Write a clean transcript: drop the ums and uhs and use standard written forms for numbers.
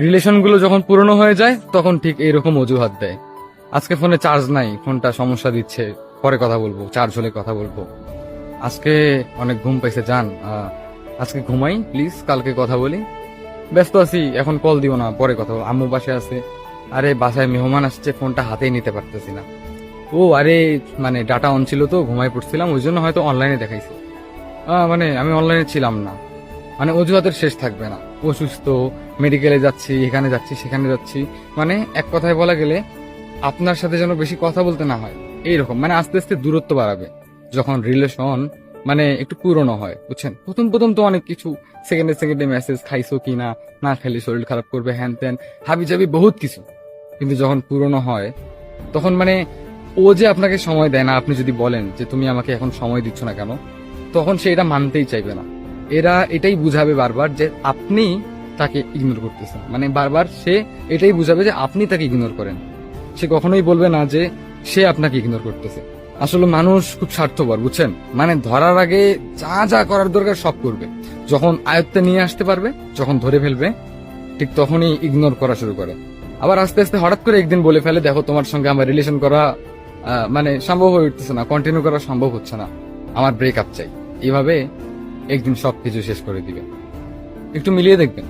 Relation গুলো যখন পুরনো হয়ে যায় তখন ঠিক এইরকম অজুহাত দেয়। আজকে ফোনে চার্জ নাই, ফোনটা সমস্যা দিচ্ছে, পরে কথা বলবো, চার্জ হলে কথা বলবো। আজকে অনেক ঘুম পাইছে, যান আজকে ঘুমাই প্লিজ, কালকে কথা বলি। ব্যস্ত আছি, এখন কল দিও না, পরে কথা বলবো, আম্মু বাসায় আছে। আরে বাসায় মেহমান আসছে, ফোনটা হাতেই নিতে পারতেছি না। ও আরে মানে ডাটা অন ছিল তো, ঘুমাই পড়ছিলাম, ওই জন্য হয়তো অনলাইনে দেখাইছি। মানে আমি অনলাইনে ছিলাম না। মানে অজুহাতের শেষ থাকবে না। অসুস্থ, মেডিকেলে যাচ্ছি, এখানে যাচ্ছি, সেখানে যাচ্ছি। মানে এক কথায় বলা গেলে আপনার সাথে যেন বেশি কথা বলতে না হয়, এইরকম। মানে আস্তে আস্তে দূরত্ব বাড়াবে যখন রিলেশন মানে একটু পুরনো হয়, বুঝছেন। প্রথম প্রথম তো অনেক কিছু, সেকেন্ডে সেকেন্ডে মেসেজ, খাইছো কি না, না খাইলে শরীর খারাপ করবে, হ্যান ত্যান, হাবি জাবি বহুত কিছু। কিন্তু যখন পুরনো হয় তখন মানে ও যে আপনাকে সময় দেয় না, আপনি যদি বলেন যে তুমি আমাকে এখন সময় দিচ্ছ না কেন, তখন সে এটা মানতেই চাইবে না। এরা এটাই বুঝাবে বারবার যে আপনি তাকে ইগনোর করতেছেন, মানে বারবার সে এটাই বুঝাবে যে আপনি তাকে ইগনোর করেন। সে কখনোই বলবে না যে সে আপনাকে ইগনোর করতেছে। আসলে মানুষ খুব স্বার্থপর, বুঝছেন। মানে ধরার আগে যা যা করার দরকার সব করবে, যখন আয়ত্তে নিয়ে আসতে পারবে, যখন ধরে ফেলবে, ঠিক তখনই ইগনোর করা শুরু করে। আবার আস্তে আস্তে হঠাৎ করে একদিন বলে ফেলে, দেখো তোমার সঙ্গে আমার রিলেশন করা মানে সম্ভব হয়ে উঠতেছে না, কন্টিনিউ করা সম্ভব হচ্ছে না, আমার ব্রেকআপ চাই। এইভাবে একদিন সবকিছু শেষ করে দিবে। একটু মিলিয়ে দেখবেন।